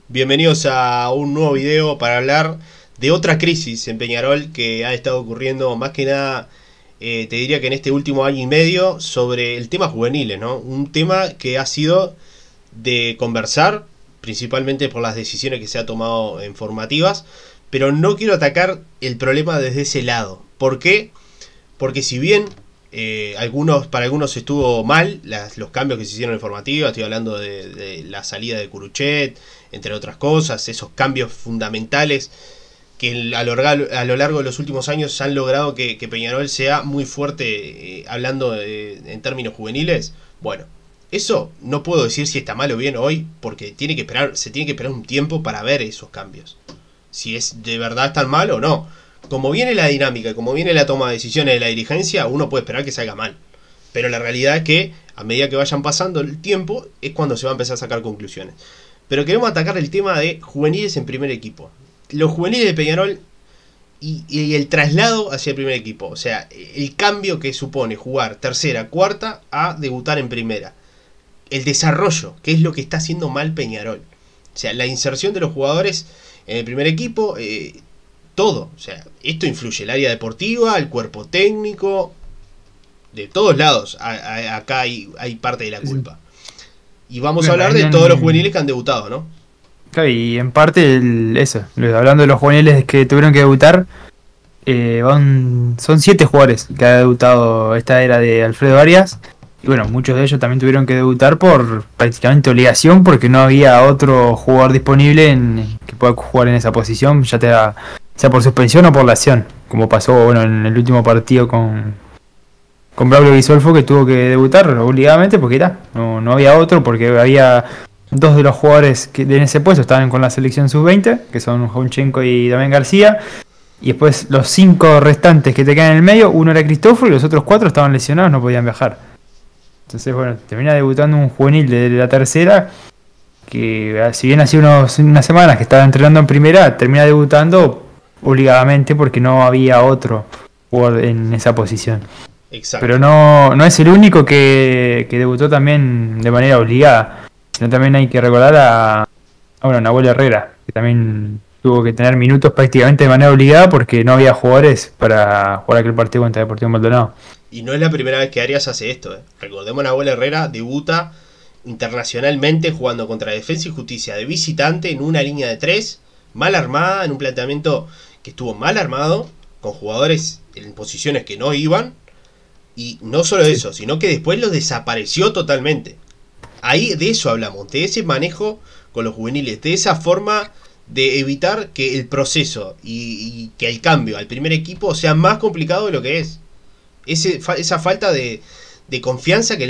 Bienvenidos a un nuevo video para hablar de otra crisis en Peñarol que ha estado ocurriendo más que nada, te diría que en este último año y medio, sobre el tema juveniles, ¿no? Un tema que ha sido de conversar, principalmente por las decisiones que se ha tomado en formativas, pero no quiero atacar el problema desde ese lado. ¿Por qué? Porque si bien para algunos estuvo mal los cambios que se hicieron en formativa, estoy hablando de la salida de Curuchet, entre otras cosas, esos cambios fundamentales que a lo largo de los últimos años han logrado que Peñarol sea muy fuerte, hablando en términos juveniles. Bueno, eso no puedo decir si está mal o bien hoy, porque se tiene que esperar un tiempo para ver esos cambios, si es de verdad tan mal o no. Como viene la dinámica, como viene la toma de decisiones de la dirigencia, uno puede esperar que salga mal. Pero la realidad es que a medida que vayan pasando el tiempo es cuando se va a empezar a sacar conclusiones. Pero queremos atacar el tema de juveniles en primer equipo. Los juveniles de Peñarol y el traslado hacia el primer equipo. O sea, el cambio que supone jugar tercera, cuarta a debutar en primera. El desarrollo, que es lo que está haciendo mal Peñarol. O sea, la inserción de los jugadores en el primer equipo, todo. O sea, esto influye el área deportiva, el cuerpo técnico, de todos lados. Acá hay parte de la culpa. Y vamos a hablar de todos los juveniles que han debutado, ¿no? Claro, y en parte hablando de los juveniles que tuvieron que debutar, son 7 jugadores que ha debutado esta era de Alfredo Arias. Y bueno, muchos de ellos también tuvieron que debutar por prácticamente obligación, porque no había otro jugador disponible que pueda jugar en esa posición, sea por suspensión o por lesión, como pasó en el último partido con Braulio Guisolfo, que tuvo que debutar obligadamente porque no había otro, porque había dos de los jugadores que en ese puesto estaban con la selección sub-20, que son Jonchenko y Damián García, y después los 5 restantes que te quedan en el medio, uno era Cristóforo y los otros 4 estaban lesionados, no podían viajar. Entonces, termina debutando un juvenil de la tercera, que si bien hace unas semanas que estaba entrenando en primera, termina debutando obligadamente porque no había otro jugador en esa posición. Exacto. Pero no es el único que debutó también de manera obligada, sino también hay que recordar a Nahuel Herrera, que también tuvo que tener minutos prácticamente de manera obligada porque no había jugadores para jugar aquel partido contra Deportivo Maldonado. Y no es la primera vez que Arias hace esto. Recordemos, Nahuel Herrera debuta internacionalmente jugando contra Defensa y Justicia de visitante en una línea de 3, mal armada, en un planteamiento que estuvo mal armado, con jugadores en posiciones que no iban. Y no solo eso, sino que después los desapareció totalmente. Ahí de eso hablamos, de ese manejo con los juveniles, de esa forma de evitar que el proceso y que el cambio al primer equipo sea más complicado de lo que es. Esa falta de confianza que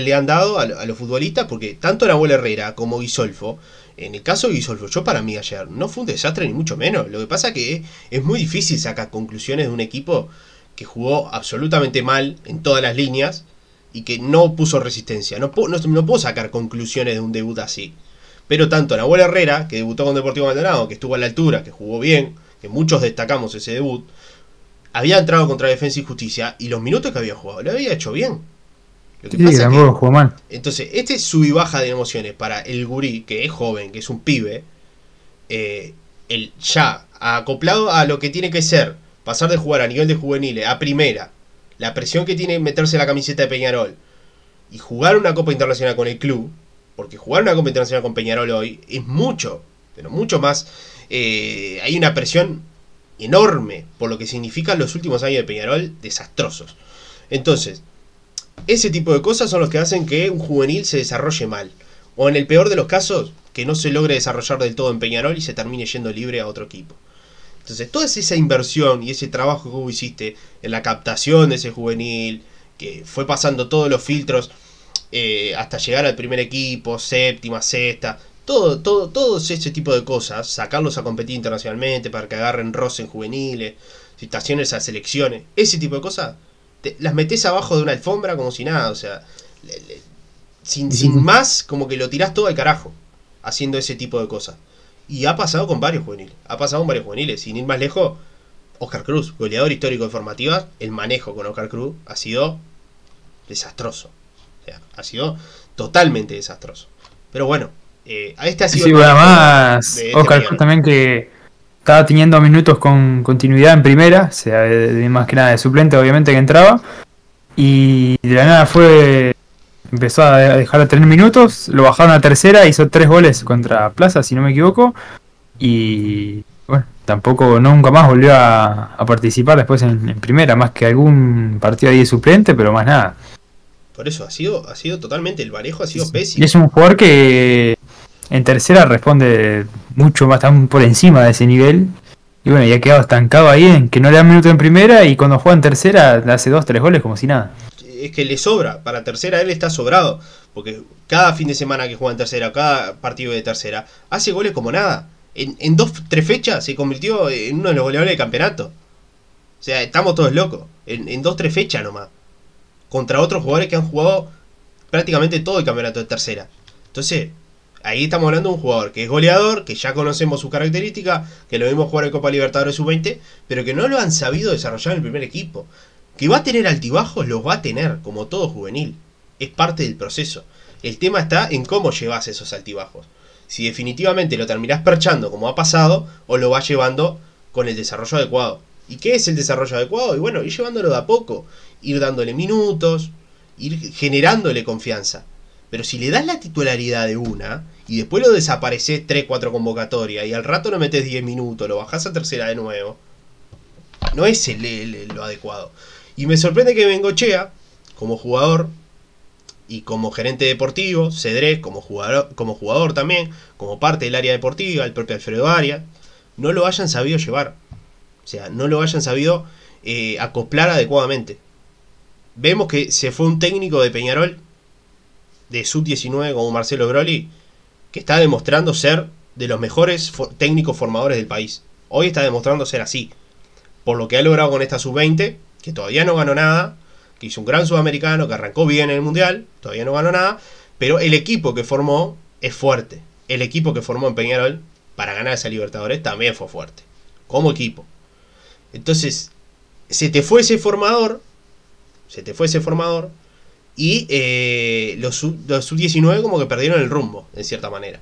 le han dado a los futbolistas, porque tanto Nahuel Herrera como Guisolfo, en el caso de Guisolfo, yo para mí ayer no fue un desastre ni mucho menos. Lo que pasa que es muy difícil sacar conclusiones de un equipo que jugó absolutamente mal en todas las líneas y que no puso resistencia. No puedo sacar conclusiones de un debut así. Pero tanto Nahuel Herrera, que debutó con Deportivo Maldonado, que estuvo a la altura, que jugó bien, que muchos destacamos ese debut, había entrado contra Defensa y Justicia y los minutos que había jugado lo había hecho bien. Lo que pasa tampoco jugó mal. Entonces, este sub y baja de emociones para el gurí, que es joven, que es un pibe, el ya acoplado a lo que tiene que ser pasar de jugar a nivel de juveniles a primera, la presión que tiene meterse la camiseta de Peñarol y jugar una Copa Internacional con el club, porque jugar una Copa Internacional con Peñarol hoy es mucho, pero mucho más. Hay una presión enorme por lo que significan los últimos años de Peñarol, desastrosos. Entonces, ese tipo de cosas son los que hacen que un juvenil se desarrolle mal, o en el peor de los casos, que no se logre desarrollar del todo en Peñarol y se termine yendo libre a otro equipo. Entonces, toda esa inversión y ese trabajo que vos hiciste en la captación de ese juvenil, que fue pasando todos los filtros hasta llegar al primer equipo, séptima, sexta, todo ese tipo de cosas, sacarlos a competir internacionalmente para que agarren roce en juveniles, citaciones a selecciones, ese tipo de cosas, las metés abajo de una alfombra como si nada, o sea, sin más, como que lo tirás todo al carajo, haciendo ese tipo de cosas. Y ha pasado con varios juveniles. Sin ir más lejos, Oscar Cruz, goleador histórico de formativas, el manejo con Oscar Cruz ha sido desastroso. O sea, ha sido totalmente desastroso. Pero bueno, Este ha sido Sí, el bueno, manejo más de Oscar Peñarol. también que estaba teniendo minutos con continuidad en primera, o sea, más que nada de suplente obviamente que entraba, y de la nada empezó a dejar de tener minutos, lo bajaron a tercera, hizo 3 goles contra Plaza, si no me equivoco, y bueno, tampoco nunca más volvió a participar después en primera, más que algún partido ahí de suplente, pero más nada. Por eso, ha sido totalmente, el manejo ha Sí, sido sí. Y pésimo. es un jugador que en tercera responde mucho más, tan por encima de ese nivel. Y bueno, ya ha quedado estancado ahí en que no le dan minuto en primera y cuando juega en tercera le hace 2, 3 goles como si nada. Es que le sobra, para tercera él está sobrado, porque cada fin de semana que juega en tercera, cada partido de tercera, hace goles como nada. En 2, 3 fechas se convirtió en uno de los goleadores del campeonato. O sea, estamos todos locos. En 2, 3 fechas nomás. Contra otros jugadores que han jugado prácticamente todo el campeonato de tercera. Entonces, ahí estamos hablando de un jugador que es goleador, que ya conocemos sus características, que lo vimos jugar en Copa Libertadores Sub-20, pero que no lo han sabido desarrollar en el primer equipo. Que va a tener altibajos, los va a tener, como todo juvenil. Es parte del proceso. El tema está en cómo llevas esos altibajos. Si definitivamente lo terminás perchando como ha pasado, o lo vas llevando con el desarrollo adecuado. ¿Y qué es el desarrollo adecuado? Y bueno, ir llevándolo de a poco, ir dándole minutos, ir generándole confianza. Pero si le das la titularidad de una y después lo desapareces 3, 4 convocatorias y al rato lo metes 10 minutos, lo bajás a tercera de nuevo, no es lo adecuado. Y me sorprende que Bengochea, como jugador y como gerente deportivo, Cedrés como jugador también, como parte del área deportiva, el propio Alfredo Arias, no lo hayan sabido llevar. O sea, no lo hayan sabido acoplar adecuadamente. Vemos que se fue un técnico de Peñarol de sub-19 como Marcelo Broly, que está demostrando ser de los mejores técnicos formadores del país. Hoy está demostrando ser así. Por lo que ha logrado con esta sub-20, que todavía no ganó nada, que hizo un gran sudamericano, que arrancó bien en el mundial, todavía no ganó nada, pero el equipo que formó es fuerte. El equipo que formó en Peñarol para ganar esa Libertadores también fue fuerte, como equipo. Entonces, se te fue ese formador y los sub-19 como que perdieron el rumbo, en cierta manera.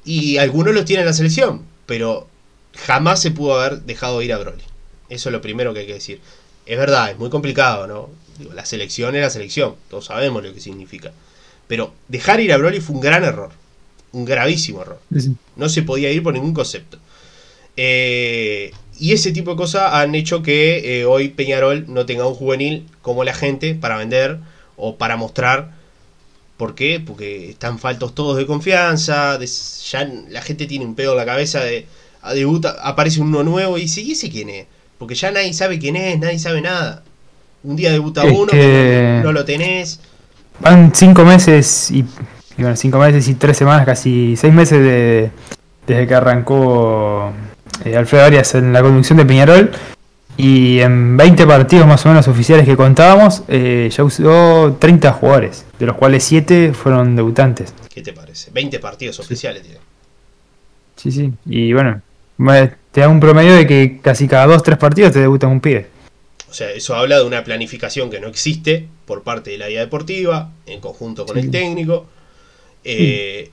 Y algunos los tienen en la selección, pero jamás se pudo haber dejado ir a Broly. Eso es lo primero que hay que decir. Es verdad, es muy complicado, ¿no? Digo, la selección es la selección, todos sabemos lo que significa. Pero dejar ir a Broly fue un gran error, un gravísimo error. Sí. No se podía ir por ningún concepto. Y ese tipo de cosas han hecho que hoy Peñarol no tenga un juvenil como la gente para vender o para mostrar. ¿Por qué? Porque están faltos todos de confianza. Ya la gente tiene un pedo en la cabeza de debuta, aparece uno nuevo y dice, ¿y ese quién es? Porque ya nadie sabe quién es, nadie sabe nada. Un día debuta uno, no lo tenés. Van 5 meses y bueno, 5 meses y 3 semanas, casi 6 meses desde que arrancó Alfredo Arias en la conducción de Peñarol. Y en 20 partidos más o menos oficiales que contábamos, ya usó 30 jugadores, de los cuales 7 fueron debutantes. ¿Qué te parece? 20 partidos oficiales tiene. Sí, sí. Y bueno, te da un promedio de que casi cada 2-3 partidos te debuta un pibe. O sea, eso habla de una planificación que no existe por parte del área deportiva, en conjunto con el técnico.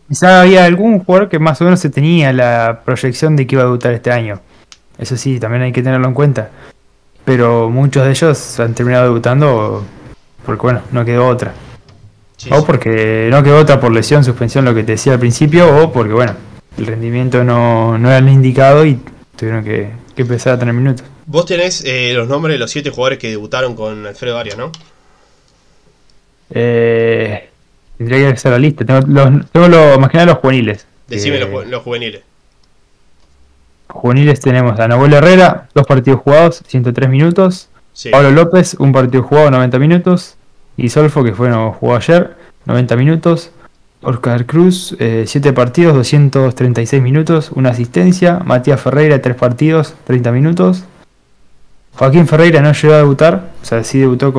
Quizá había algún jugador que más o menos se tenía la proyección de que iba a debutar este año. Eso sí, también hay que tenerlo en cuenta. Pero muchos de ellos han terminado debutando porque, bueno, no quedó otra. Sí, o sí. porque no quedó otra por lesión, suspensión, lo que te decía al principio, o porque, bueno, el rendimiento no era el indicado y tuvieron que empezar a tener minutos. Vos tenés los nombres de los 7 jugadores que debutaron con Alfredo Arias, ¿no? Tendría que hacer la lista. Tengo más que nada los juveniles. Decime los juveniles. Juveniles tenemos a Nahuel Herrera, 2 partidos jugados, 103 minutos. Sí. Pablo López, 1 partido jugado, 90 minutos. Y Solfo, que jugó ayer, 90 minutos. Oscar Cruz, 7 partidos, 236 minutos, 1 asistencia. Matías Ferreira, 3 partidos, 30 minutos. Joaquín Ferreira no llegó a debutar, o sea, sí debutó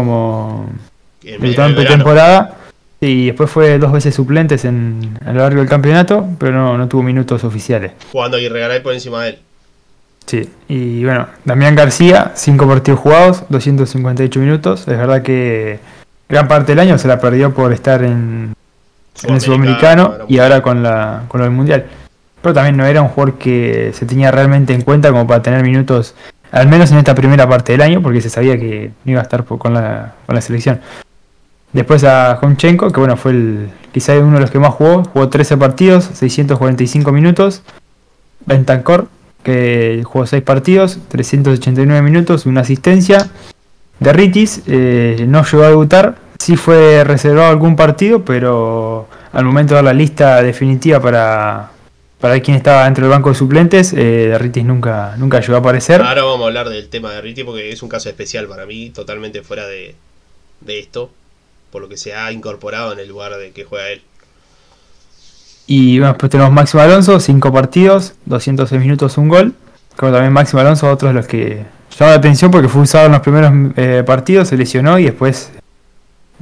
debutó en pretemporada. Y después fue 2 veces suplentes a lo largo del campeonato, pero no tuvo minutos oficiales. Jugando Aguirre Garay por encima de él. Sí, y bueno, Damián García, 5 partidos jugados, 258 minutos. Es verdad que gran parte del año se la perdió por estar en en el Sudamericano y ahora con lo del Mundial. Pero también no era un jugador que se tenía realmente en cuenta como para tener minutos, al menos en esta primera parte del año, porque se sabía que no iba a estar con la selección. Después a Honchenko, que bueno, fue quizá uno de los que más jugó 13 partidos, 645 minutos. Bentancur, que jugó 6 partidos, 389 minutos, una asistencia. Derritis no llegó a debutar, sí fue reservado algún partido, pero al momento de dar la lista definitiva para ver quién estaba dentro del banco de suplentes, Derritis nunca llegó a aparecer. Ahora vamos a hablar del tema de Derritis porque es un caso especial para mí, totalmente fuera de esto, por lo que se ha incorporado en el lugar de que juega él. Y bueno, después tenemos Máximo Alonso, 5 partidos, 206 minutos, 1 gol. Como también Máximo Alonso, otro de los que llamó la atención porque fue usado en los primeros partidos, se lesionó y después,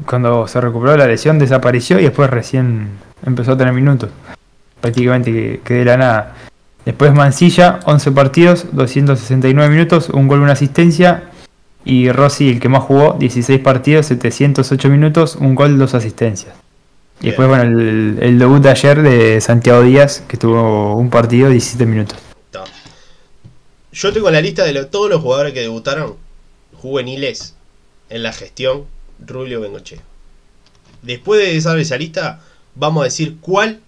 cuando se recuperó de la lesión, desapareció y después recién empezó a tener minutos. Prácticamente que de la nada. Después Mansilla, 11 partidos, 269 minutos, 1 gol, 1 asistencia. Y Rossi, el que más jugó, 16 partidos, 708 minutos, 1 gol, 2 asistencias. Y después, bueno, el debut de ayer de Santiago Díaz, que tuvo un partido, 17 minutos. Yo tengo la lista de todos los jugadores que debutaron juveniles en la gestión Rubio Bengochea. Después de saber esa lista, vamos a decir cuál,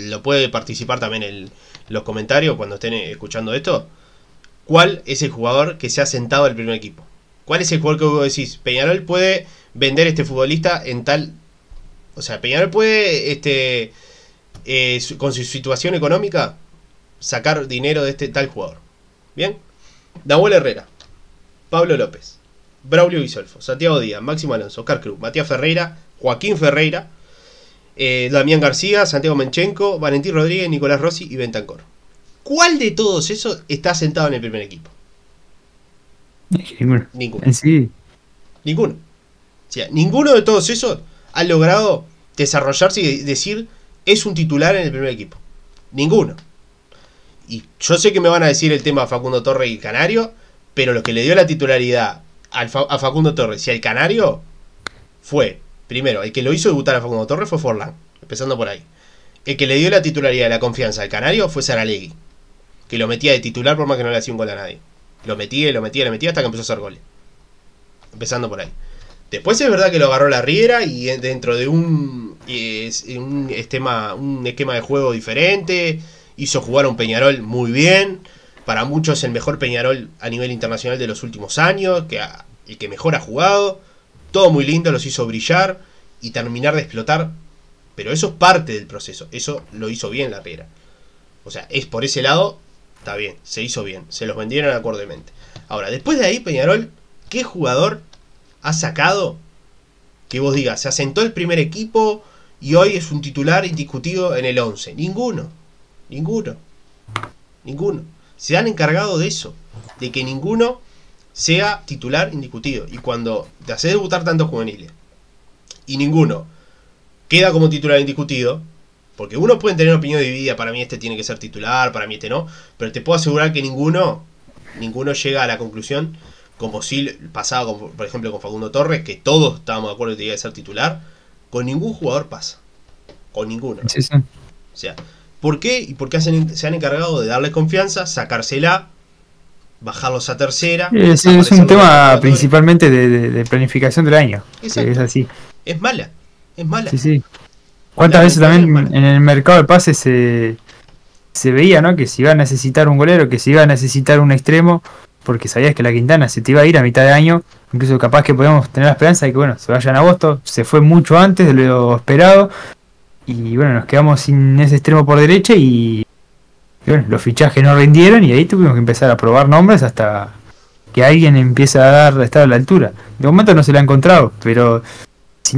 lo puede participar también en los comentarios cuando estén escuchando esto, cuál es el jugador que se ha sentado al primer equipo. ¿Cuál es el jugador que vos decís? Peñarol puede vender este futbolista en tal... O sea, Peñarol puede, con su situación económica, sacar dinero de este tal jugador. ¿Bien? Nahuel Herrera, Pablo López, Braulio Guisolfo, Santiago Díaz, Máximo Alonso, Oscar Cruz, Matías Ferreira, Joaquín Ferreira, Damián García, Santiago Menchenko, Valentín Rodríguez, Nicolás Rossi y Bentancur. ¿Cuál de todos esos está sentado en el primer equipo? Ninguno. En sí. Ninguno. O sea, ninguno de todos esos ha logrado desarrollarse y decir es un titular en el primer equipo. Ninguno. Y yo sé que me van a decir el tema Facundo Torres y el Canario, pero lo que le dio la titularidad a Facundo Torres y al Canario fue, primero, el que lo hizo debutar a Facundo Torres fue Forlán, empezando por ahí. El que le dio la titularidad y la confianza al Canario fue Saralegui, que lo metía de titular por más que no le hacía un gol a nadie. Lo metía hasta que empezó a hacer goles. Empezando por ahí. Después es verdad que lo agarró la Riera y dentro de un esquema de juego diferente, hizo jugar a un Peñarol muy bien. Para muchos el mejor Peñarol a nivel internacional de los últimos años, el que mejor ha jugado. Todo muy lindo, los hizo brillar y terminar de explotar. Pero eso es parte del proceso. Eso lo hizo bien la Riera. O sea, es por ese lado, está bien, se hizo bien. Se los vendieron acordemente. Ahora, después de ahí, Peñarol, ¿qué jugador ha sacado que vos digas, se asentó el primer equipo y hoy es un titular indiscutido en el 11? Ninguno. Se han encargado de eso, de que ninguno sea titular indiscutido. Y cuando te haces debutar tantos juveniles y ninguno queda como titular indiscutido, porque unos pueden tener opinión dividida, para mí este tiene que ser titular, para mí este no, pero te puedo asegurar que ninguno llega a la conclusión, como si pasaba por ejemplo con Facundo Torres, que todos estábamos de acuerdo que tenía que ser titular. Con ningún jugador pasa, con ninguno. Sí. O sea, ¿por qué? Y porque se han encargado de darle confianza, sacársela, bajarlos a tercera. Es un tema principalmente de planificación del año. Exacto. Es así. Es mala. Sí. ¿Cuántas veces también en el mercado de pases se veía, ¿no? Que si iba a necesitar un golero, que si iba a necesitar un extremo, porque sabías que la Quintana se te iba a ir a mitad de año, incluso capaz que podíamos tener la esperanza de que bueno, se vaya en agosto, se fue mucho antes de lo esperado, y bueno, nos quedamos sin ese extremo por derecha y bueno, los fichajes no rindieron y ahí tuvimos que empezar a probar nombres hasta que alguien empiece a estar a la altura. De momento no se la ha encontrado, pero si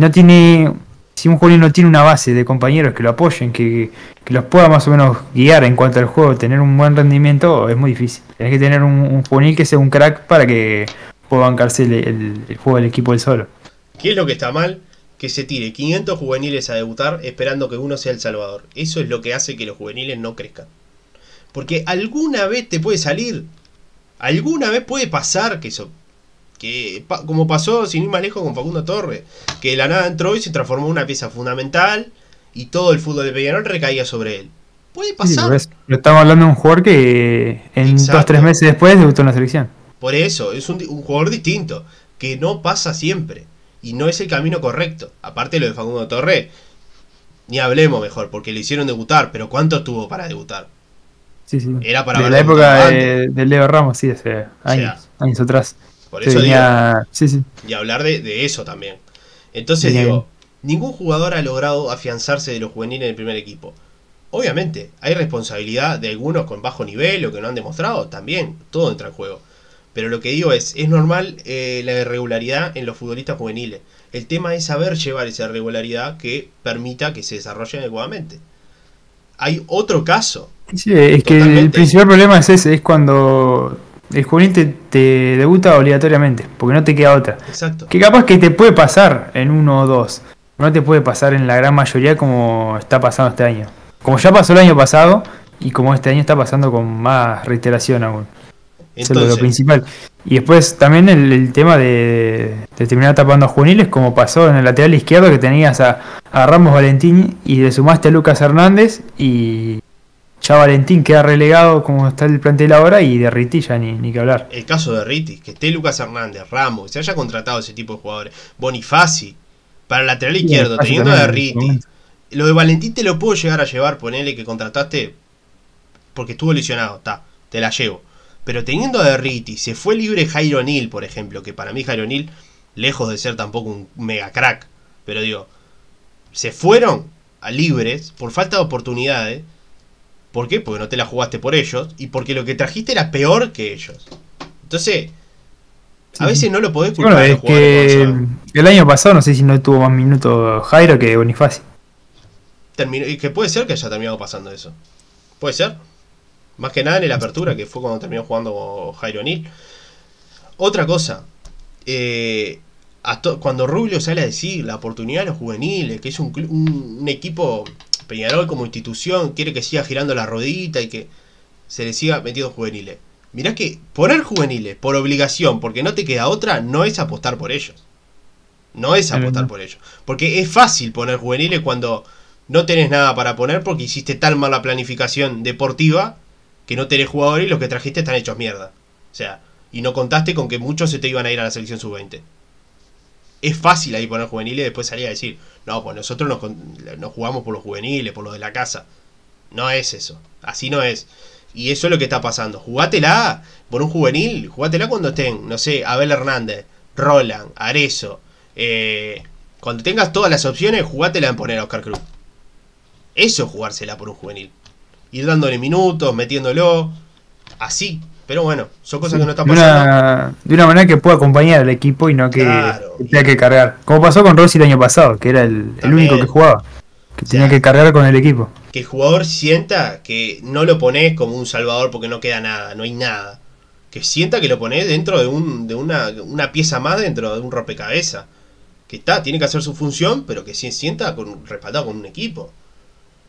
un jugador no tiene una base de compañeros que lo apoyen, que los pueda más o menos guiar en cuanto al juego, tener un buen rendimiento, es muy difícil. Tenés que tener un juvenil que sea un crack para que pueda bancarse el juego del equipo él solo. ¿Qué es lo que está mal? Que se tire 500 juveniles a debutar esperando que uno sea el salvador. Eso es lo que hace que los juveniles no crezcan. Porque alguna vez te puede salir, alguna vez puede pasar que eso Como pasó sin ir más lejos con Facundo Torres, que de la nada entró y se transformó en una pieza fundamental y todo el fútbol de Peñarol recaía sobre él. Puede pasar. Pero estamos hablando de un jugador que en 2-3 meses después debutó en la selección. Por eso, es un jugador distinto, que no pasa siempre. Y no es el camino correcto. Aparte lo de Facundo Torres, ni hablemos mejor, porque le hicieron debutar, pero ¿cuánto tuvo para debutar? Sí. Era para de la época de Leo Ramos, sí, hace años atrás. Por eso digo, y hablar de eso también. Entonces digo, ningún jugador ha logrado afianzarse de los juveniles en el primer equipo. Obviamente, hay responsabilidad de algunos con bajo nivel o que no han demostrado, también, todo entra en juego. Pero lo que digo es normal la irregularidad en los futbolistas juveniles. El tema es saber llevar esa irregularidad que permita que se desarrollen adecuadamente. Hay otro caso. Sí, es que el principal problema es ese, es cuando el juvenil te debuta obligatoriamente, porque no te queda otra. Exacto. Que capaz que te puede pasar en uno o dos, no te puede pasar en la gran mayoría como está pasando este año. Como ya pasó el año pasado y como este año está pasando con más reiteración aún. Entonces, eso es lo principal. Y después también el tema de terminar tapando a juveniles, como pasó en el lateral izquierdo, que tenías a Ramos Valentín y le sumaste a Lucas Hernández y ya Valentín queda relegado como está el plantel ahora y de Riti ya ni que hablar. El caso de Riti, que esté Lucas Hernández, Ramos, que se haya contratado ese tipo de jugadores. Bonifaci, para el lateral izquierdo, teniendo a Riti. Lo de Valentín te lo puedo llegar a llevar, ponele que contrataste porque estuvo lesionado, te la llevo. Pero teniendo a Derriti, se fue libre Jairo Neal, por ejemplo, que para mí Jairo Neal, lejos de ser tampoco un mega crack, pero digo, se fueron a libres por falta de oportunidades. ¿Por qué? Porque no te la jugaste por ellos y porque lo que trajiste era peor que ellos. Entonces, a veces no lo podés culpar a los jugadores. El año pasado no sé si no tuvo más minutos Jairo que Bonifaci. Y que puede ser que haya terminado pasando eso. Puede ser. Más que nada en la apertura, que fue cuando terminó jugando Jairo Neal. Otra cosa, cuando Rubio sale a decir la oportunidad de los juveniles, que es un equipo, Peñarol como institución, quiere que siga girando la rodita y que se le siga metiendo juveniles. Mirá que poner juveniles por obligación, porque no te queda otra, no es apostar por ellos. No es apostar por ellos. Porque es fácil poner juveniles cuando no tenés nada para poner porque hiciste tan mala planificación deportiva que no tenés jugadores y los que trajiste están hechos mierda. O sea, y no contaste con que muchos se te iban a ir a la selección sub-20. Es fácil ahí poner juveniles y después salir a decir, no, pues nosotros nos jugamos por los juveniles, por los de la casa. No es eso. Así no es. Y eso es lo que está pasando. Jugátela por un juvenil, jugátela cuando estén, no sé, Abel Hernández, Roland, Arezzo. Cuando tengas todas las opciones, jugátela en poner a Oscar Cruz. Eso es jugársela por un juvenil. Ir dándole minutos, metiéndolo, así. Pero bueno, son cosas que no están pasando. De una manera que pueda acompañar al equipo y no que tenga que cargar. Como pasó con Rossi el año pasado, que era el único que jugaba. Que tenía que cargar con el equipo. Que el jugador sienta que no lo ponés como un salvador porque no queda nada, no hay nada. Que sienta que lo ponés dentro de una pieza más dentro de un rompecabezas. Que tiene que hacer su función, pero que se sienta respaldado con un equipo.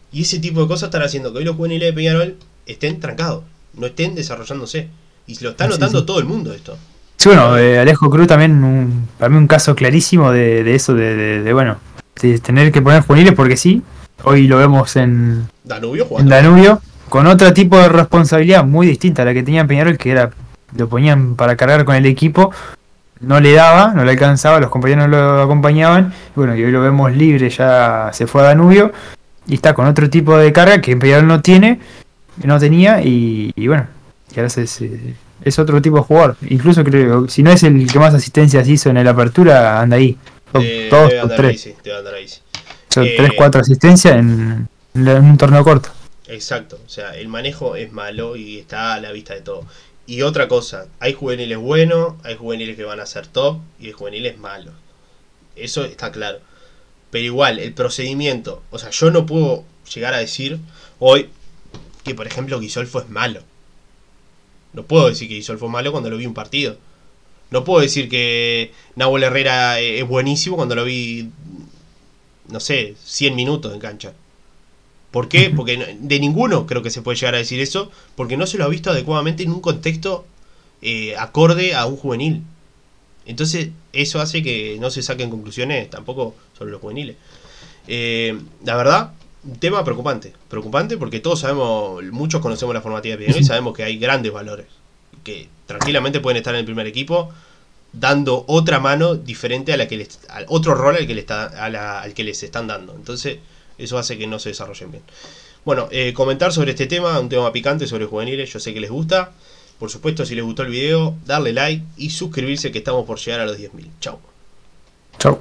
Y ese tipo de cosas están haciendo que hoy los juveniles de Peñarol estén trancados, no estén desarrollándose. Y lo está notando todo el mundo esto. Sí, bueno, Alejo Cruz también, para mí un caso clarísimo de eso, de tener que poner juveniles porque sí. Hoy lo vemos en Danubio, con otro tipo de responsabilidad muy distinta a la que tenía en Peñarol, que era, lo ponían para cargar con el equipo, no le daba, no le alcanzaba, los compañeros no lo acompañaban. Y bueno, y hoy lo vemos libre, ya se fue a Danubio. Y está con otro tipo de carga que en Peñarol no tenía y bueno, y ahora es otro tipo de jugador. Incluso creo, si no es el que más asistencias hizo en la apertura, anda ahí. Top 3. Son 3-4 asistencias en un torneo corto. Exacto, o sea, el manejo es malo y está a la vista de todo. Y otra cosa, hay juveniles buenos, hay juveniles que van a ser top y hay juveniles malos. Eso está claro. Pero igual, el procedimiento, o sea, yo no puedo llegar a decir hoy que, por ejemplo, Guisolfo es malo. No puedo decir que Guisolfo es malo cuando lo vi un partido. No puedo decir que Nahuel Herrera es buenísimo cuando lo vi, no sé, 100 minutos en cancha. ¿Por qué? Porque de ninguno creo que se puede llegar a decir eso, porque no se lo ha visto adecuadamente en un contexto acorde a un juvenil. Entonces, eso hace que no se saquen conclusiones tampoco sobre los juveniles. La verdad, un tema preocupante. Preocupante porque todos sabemos, muchos conocemos la formativa de Peñarol y sabemos que hay grandes valores. Que tranquilamente pueden estar en el primer equipo, dando otra mano diferente a la que al otro rol al que les están dando. Entonces, eso hace que no se desarrollen bien. Bueno, comentar sobre este tema, un tema picante sobre juveniles, yo sé que les gusta. Por supuesto, si les gustó el video, darle like y suscribirse, que estamos por llegar a los 10.000. Chau. Chau.